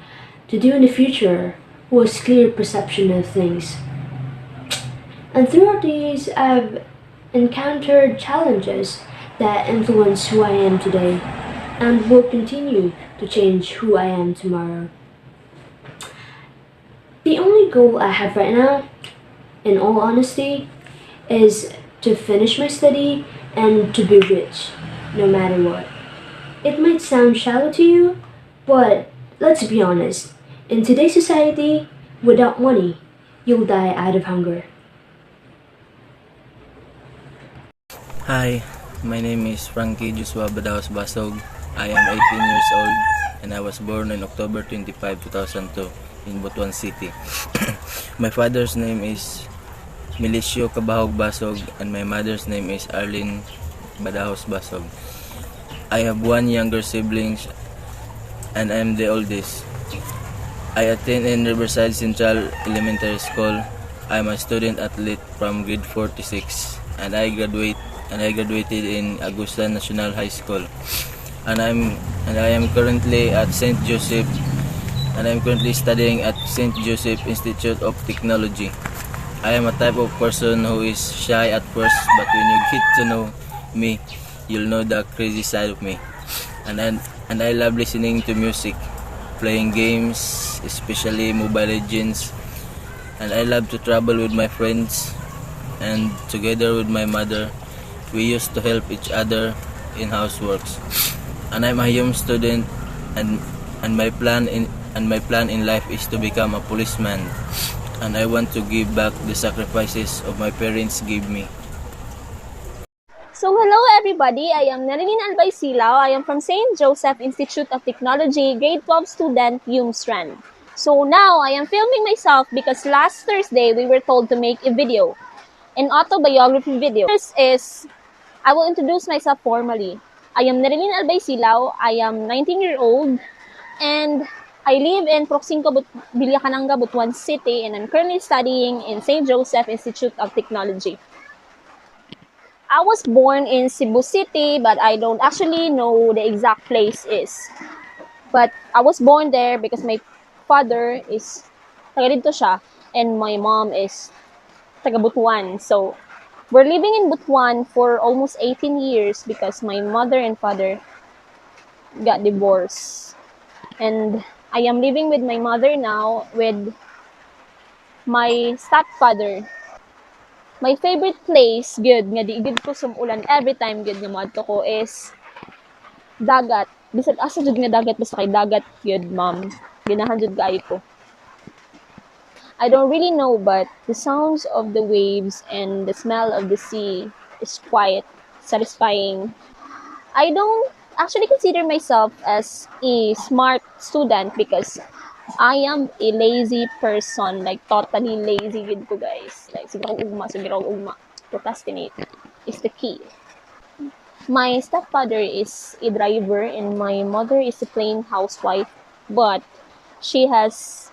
to do in the future, who has clear perception of things. And throughout these, I've encountered challenges that influence who I am today and will continue to change who I am tomorrow. The only goal I have right now, in all honesty, is to finish my study and to be rich, no matter what. It might sound shallow to you, but let's be honest. In today's society, without money, you'll die out of hunger. Hi, my name is Frankie Joshua Badaos Basog. I am 18 years old and I was born on October 25, 2002 in Butuan City. My father's name is Milicio Cabahog Basog and my mother's name is Arlene Badaos Basog. I have one younger sibling and I am the oldest. I attend in Riverside Central Elementary School. I am a student athlete from grade 4 to 6 and I graduated in Augusta National High School. And I am currently at St. Joseph and I am currently studying at St. Joseph Institute of Technology. I am a type of person who is shy at first, but when you get to know me, you'll know the crazy side of me. And I love listening to music, playing games, especially Mobile Legends. And I love to travel with my friends, and together with my mother, we used to help each other in houseworks. And I'm a young student, and my plan in life is to become a policeman. And I want to give back the sacrifices of my parents gave me. So hello everybody, I am Nerilyn Albay Silao. I am from St. Joseph Institute of Technology, grade 12 student, Strand. So now I am filming myself because last Thursday we were told to make a video, an autobiography video. This is, I will introduce myself formally. I am Nerilyn Albay Silao. I am 19-year-old and I live in Proxinco, Villacananga, Butuan City, and I'm currently studying in St. Joseph Institute of Technology. I was born in Cebu City, but I don't actually know the exact place is. But I was born there because my father is taga dito siya, and my mom is taga Butuan. So we're living in Butuan for almost 18 years because my mother and father got divorced. And I am living with my mother now with my stepfather. My favorite place, good, nga di good ko sumulan every time good nga madto ko is dagat. Bisag asa jud nga dagat basta kay dagat good, ma'am. Ganahan jud kaayo ko. I don't really know, but the sounds of the waves and the smell of the sea is quite satisfying. I don't actually consider myself as a smart student because I am a lazy person, like totally lazy good ko guys. Like siguro ugma. Procrastinate is the key. My stepfather is a driver and my mother is a plain housewife, but she has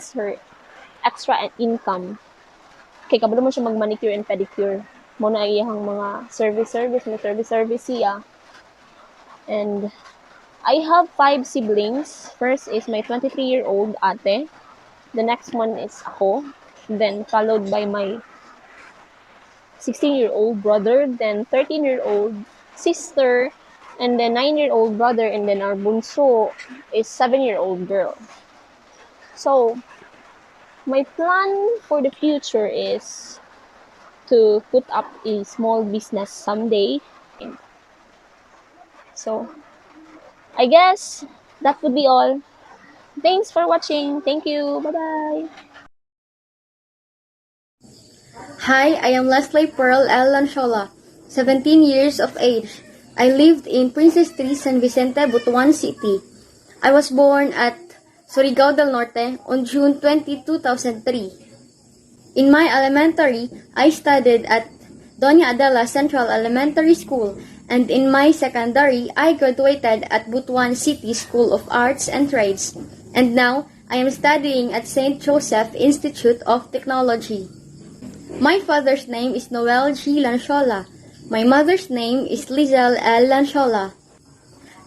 her extra income. Kay kabalo mo siya mag-manicure and pedicure. Mo na iyang mga service siya. And I have 5 siblings. First is my 23-year-old ate. The next one is ako. Then followed by my 16-year-old brother. Then 13-year-old sister. And then 9-year-old brother. And then our bunso is 7-year-old girl. So, my plan for the future is to put up a small business someday. So, I guess that would be all. Thanks for watching. Thank you. Bye-bye. Hi, I am Leslie Pearl L. Lanshola, 17 years of age. I lived in Princess 3, San Vicente, Butuan City. I was born at Surigao del Norte on June 20, 2003. In my elementary, I studied at Doña Adela Central Elementary School, and in my secondary, I graduated at Butuan City School of Arts and Trades, and now I am studying at St. Joseph Institute of Technology. My father's name is Noel G. Lanshola. My mother's name is Lizelle L. Lanshola.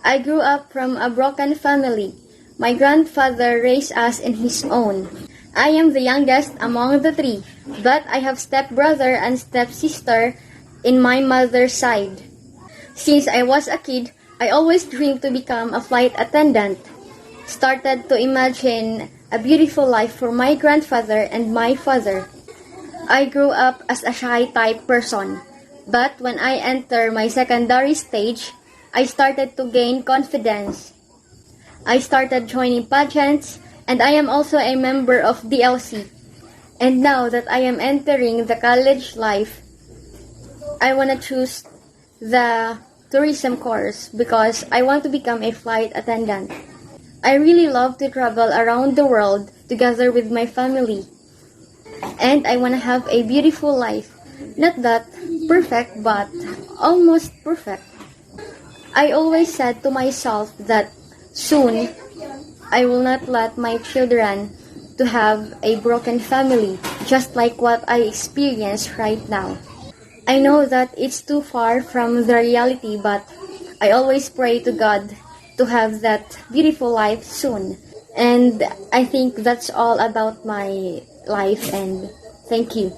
I grew up from a broken family. My grandfather raised us in his own. I am the youngest among the three, but I have stepbrother and stepsister in my mother's side. Since I was a kid, I always dreamed to become a flight attendant. Started to imagine a beautiful life for my grandfather and my father. I grew up as a shy type person, but when I entered my secondary stage, I started to gain confidence. I started joining pageants, and I am also a member of DLC. And now that I am entering the college life, I want to choose the tourism course because I want to become a flight attendant. I really love to travel around the world together with my family. And I want to have a beautiful life. Not that perfect, but almost perfect. I always said to myself that soon I will not let my children to have a broken family, just like what I experience right now. I know that it's too far from the reality, but I always pray to God to have that beautiful life soon. And I think that's all about my life, and thank you.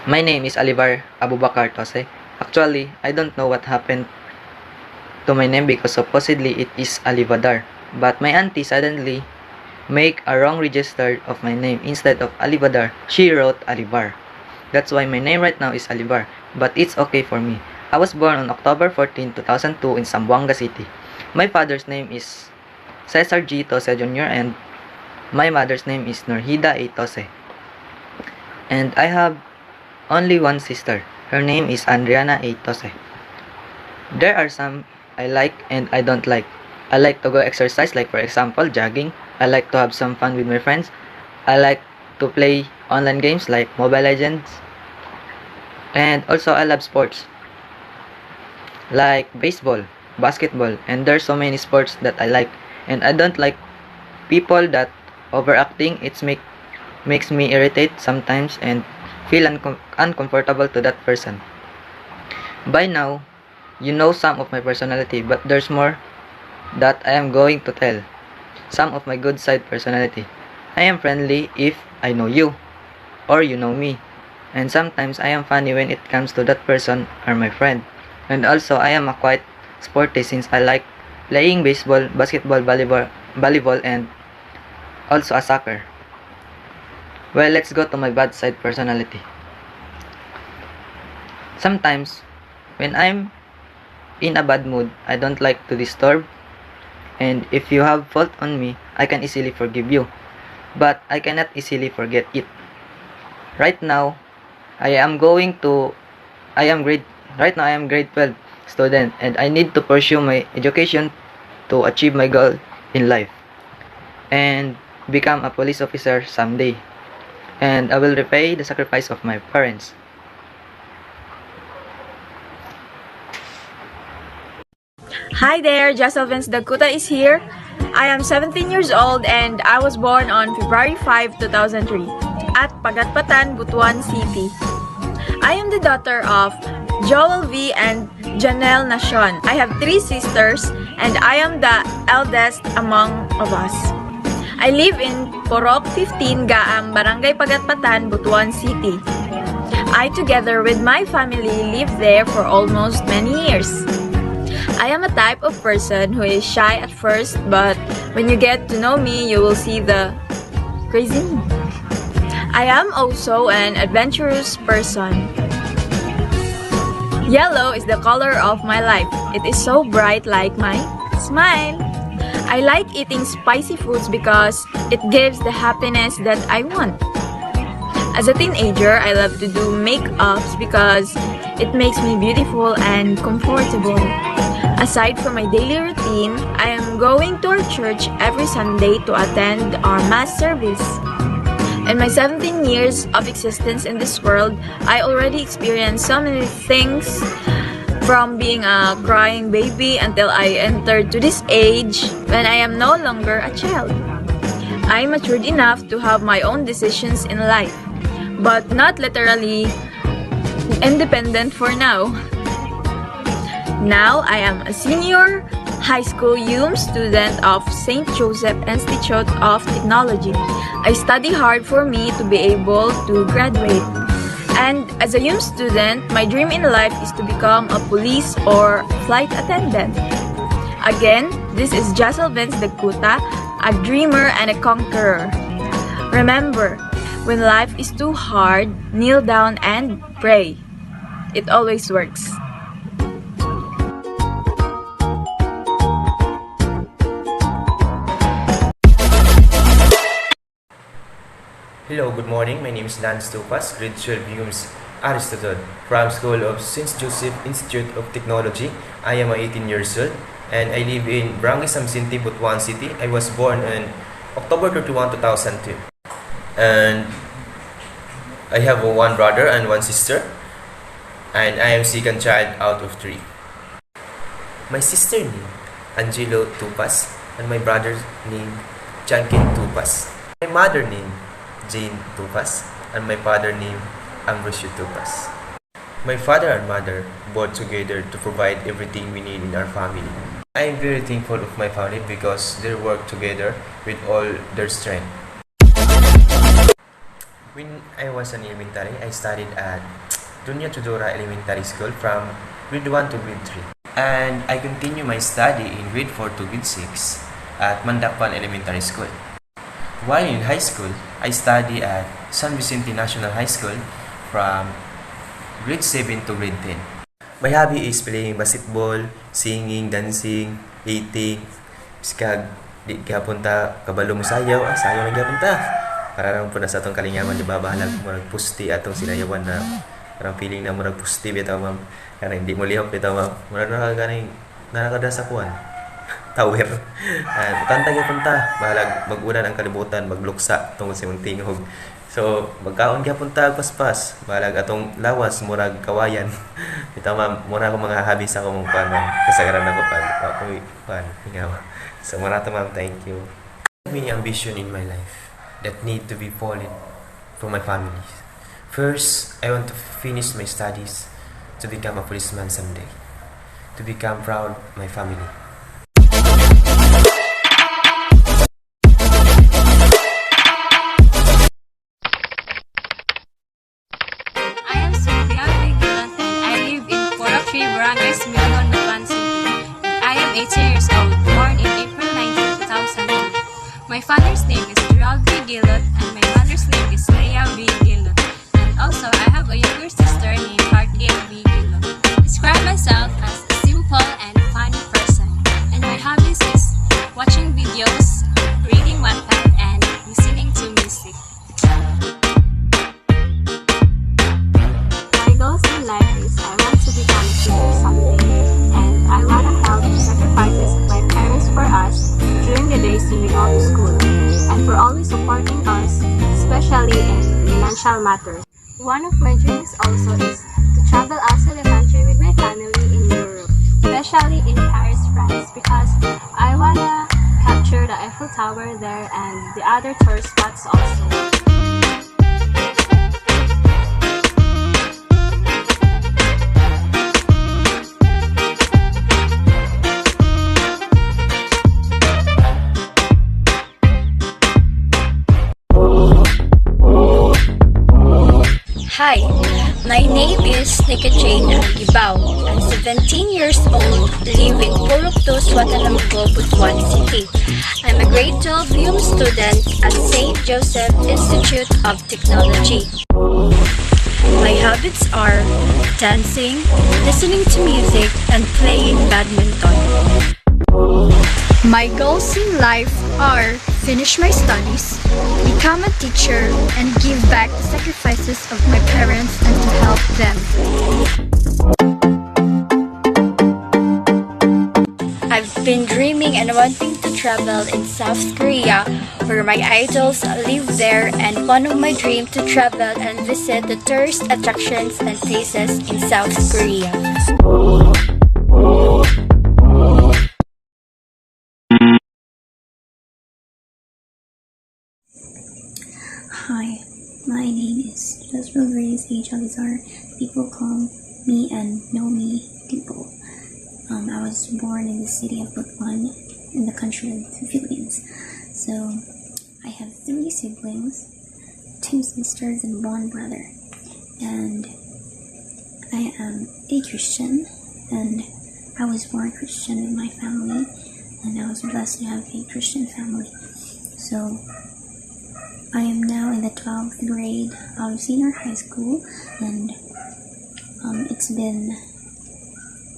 My name is Alivar Abubakar Tose. Actually, I don't know what happened to my name because supposedly it is Alivadar. But my auntie suddenly make a wrong register of my name. Instead of Alivadar, she wrote Alivar. That's why my name right now is Alivar. But it's okay for me. I was born on October 14, 2002 in Zamboanga City. My father's name is Cesar G. Tose Jr. and my mother's name is Norhida A. Tose. And I have only one sister. Her name is Andriana A. Tose. There are some I like and I don't like. I like to go exercise, like for example, jogging. I like to have some fun with my friends. I like to play online games like Mobile Legends. And also I love sports like baseball, basketball, and there's so many sports that I like. And I don't like people that overacting. Makes me irritate sometimes and feel uncomfortable to that person. By now, you know some of my personality, but there's more that I am going to tell. Some of my good side personality. I am friendly if I know you, or you know me. And sometimes I am funny when it comes to that person or my friend. And also I am a quite sporty since I like playing baseball, basketball, volleyball, and also a soccer. Well, let's go to my bad side personality. Sometimes, when I'm in a bad mood, I don't like to disturb. And if you have fault on me, I can easily forgive you. But I cannot easily forget it. Right now, I am grade 12 student, and I need to pursue my education to achieve my goal in life and become a police officer someday. And I will repay the sacrifice of my parents. Hi there, Jocelyn Dakuta is here. I am 17 years old and I was born on February 5, 2003 at Pagatpatan, Butuan City. I am the daughter of Joel V. and Janelle Nashon. I have 3 sisters and I am the eldest among of us. I live in Porok 15, Gaam, Barangay Pagatpatan, Butuan City. I, together with my family, lived there for almost many years. I am a type of person who is shy at first, but when you get to know me, you will see the crazy me. I am also an adventurous person. Yellow is the color of my life. It is so bright like my smile. I like eating spicy foods because it gives the happiness that I want. As a teenager, I love to do makeups because it makes me beautiful and comfortable. Aside from my daily routine, I am going to our church every Sunday to attend our mass service. In my 17 years of existence in this world, I already experienced so many things, from being a crying baby until I entered to this age when I am no longer a child. I matured enough to have my own decisions in life, but not literally independent for now. Now I am a senior high school UM student of St. Joseph Institute of Technology. I study hard for me to be able to graduate. And as a UM student, my dream in life is to become a police or flight attendant. Again, this is Jassel Vince Dakuta, a dreamer and a conqueror. Remember, when life is too hard, kneel down and pray. It always works. Hello, good morning. My name is Lance Tupas, grade 12 UMS Aristotle, from School of St. Joseph Institute of Technology. I am 18 years old and I live in Barangay San Vicente, Butuan City. I was born on October 31, 2002. And I have one brother and one sister. And I am second child out of 3. My sister name Angelo Tupas and my brother name Jankin Tupas. My mother name Jane Tupas and my father name Ambrosio Tupas. My father and mother work together to provide everything we need in our family. I am very thankful of my family because they work together with all their strength. When I was in elementary, I studied at Junior Tudora Elementary School from grade 1 to grade 3. And I continue my study in grade 4 to grade 6 at Mandapan Elementary School. While in high school, I study at San Vicente National High School from grade 7 to grade 10. My hobby is playing basketball, singing, dancing, eating. Biskag di kapunta kabalo mo sayaw, sayaw lang kapunta. Para lang po na sa atong kalingaman, di ba, bahalag murag pusti atong sinayawan na parang feeling na murag pusti, bitaw ma'am. Kana hindi mo lihok, bitaw ma'am. Murag nakakada sa kuwan. Tower. Kanta gyud punta, bahalag mag-unan ang kalibutan, magluksa tungod sa imong tingog. So, magkaon gyapon ta paspas, bahalag atong lawas murag kawayan. Bitaw ma'am, mura ako mga hobby sa akong panon, kasagaran ako pag ako hingaw. So, mura ta ma'am, thank you. Many ambition in my life that need to be followed for my family. First, I want to finish my studies to become a policeman someday, to become proud of my family. I am 18 years old, born in April 19, 2002. My father's name is Gerald V. Gillot and my mother's name is Leah V. Gillot. And also, I have a younger sister named Hartiel V. Gillot. Describe myself as a simple and funny person. And my hobbies is watching videos, reading Wattpad, and listening to music. My goals in life is I want to become a teacher someday. I want to help the sacrifices of my parents for us during the days when we go to school, and for always supporting us, especially in financial matters. One of my dreams also is to travel outside the country with my family in Europe, especially in Paris, France, because I want to capture the Eiffel Tower there and the other tourist spots also. Hi, my name is Nika Jane Gibao. I'm 17 years old, live in Purok 2, Swatalamgo, Butuan City. I'm a grade 12 UM student at St. Joseph Institute of Technology. My habits are dancing, listening to music, and playing badminton. My goals in life are finish my studies, become a teacher, and give back the sacrifices of my parents and to help them. I've been dreaming and wanting to travel in South Korea, where my idols live there, and one of my dreams to travel and visit the tourist attractions and places in South Korea. Hi, my name is Joseph Reyes H. Alizar. People call me and know me people. was born in the city of Butuan in the country of the Philippines. So I have 3 siblings, 2 sisters and 1 brother. And I am a Christian, and I was born Christian in my family, and I was blessed to have a Christian family. So I am now in the 12th grade of senior high school, and it's been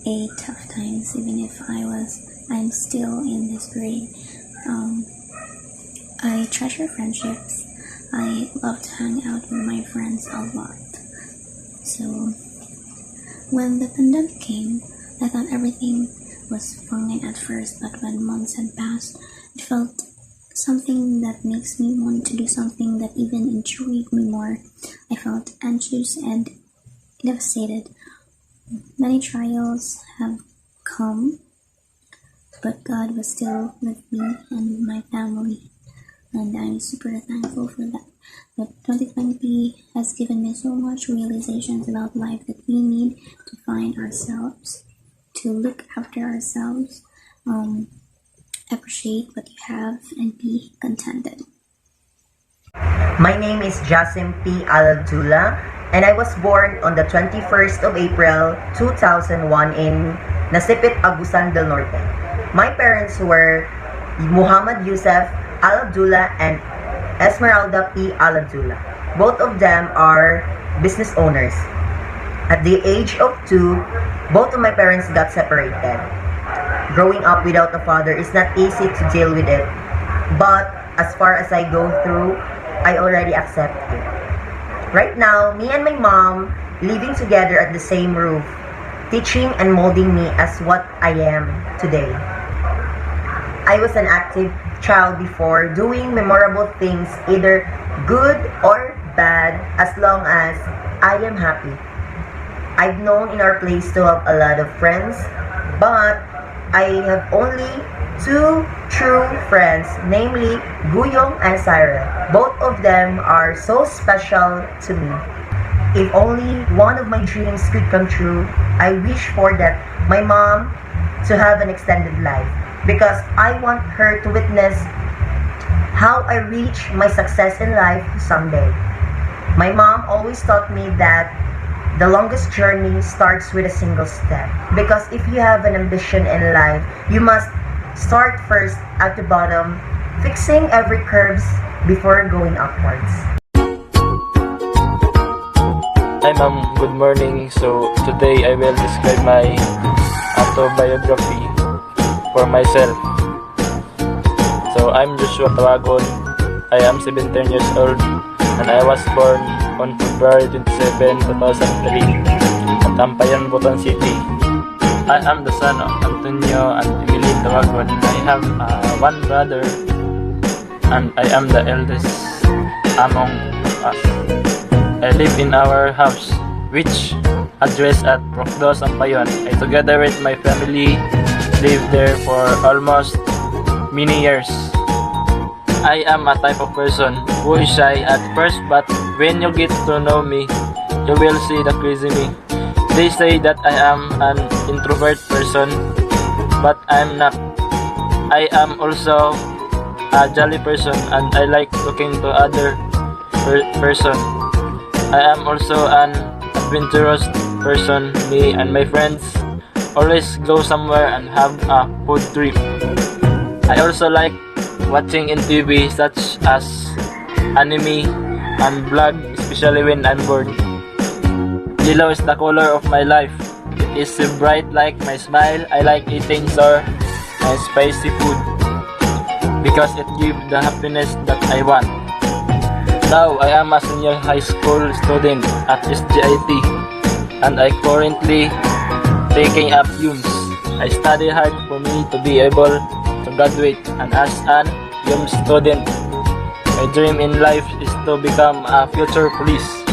a tough times, even if I'm still in this grade. I treasure friendships. I love to hang out with my friends a lot. So when the pandemic came, I thought everything was fine at first, but when months had passed, it felt something that makes me want to do something that even intrigued me more. I felt anxious and devastated. Many trials have come, but God was still with me and my family, and I'm super thankful for that. But 2020 has given me so much realizations about life, that we need to find ourselves, to look after ourselves, appreciate what you have, and be contented. My name is Jasim P. Aladula, and I was born on the 21st of April 2001 in Nasipit, Agusan del Norte. My parents were Muhammad Yusef Aladula and Esmeralda P. Aladula. Both of them are business owners. At the age of 2, both of my parents got separated. Growing up without a father is not easy to deal with it, but as far as I go through, I already accept it. Right now, me and my mom living together at the same roof, teaching and molding me as what I am today. I was an active child before, doing memorable things, either good or bad, as long as I am happy. I've known in our place to have a lot of friends, but I have only 2 true friends, namely Guyong and Sarah. Both of them are so special to me. If only one of my dreams could come true, I wish for that my mom to have an extended life, because I want her to witness how I reach my success in life someday. My mom always taught me that the longest journey starts with a single step, because if you have an ambition in life, you must start first at the bottom, fixing every curves before going upwards. Hi ma'am, good morning. So today I will describe my autobiography for myself. So I'm Joshua Tawagon. I am 17 years old and I was born on February 27, 2003 at Tampayan, Butuan City. I am the son of Antonio and Emily Tawagon. I have 1 brother and I am the eldest among us. I live in our house, which address at Procdos, Ampayon. I together with my family live there for almost many years. I am a type of person who is shy at first, but when you get to know me, you will see the crazy me. They say that I am an introvert person, but I'm not. I am also a jolly person and I like talking to other person. I am also an adventurous person. Me and my friends always go somewhere and have a food trip. I also like watching in TV such as anime and vlog, especially when I'm bored. Yellow is the color of my life. It is bright like my smile. I like eating sour and spicy food because it gives the happiness that I want. Now I am a senior high school student at SGIT and I currently taking up UMS. I study hard for me to be able to graduate, and as an UMS student, my dream in life is to become a future police.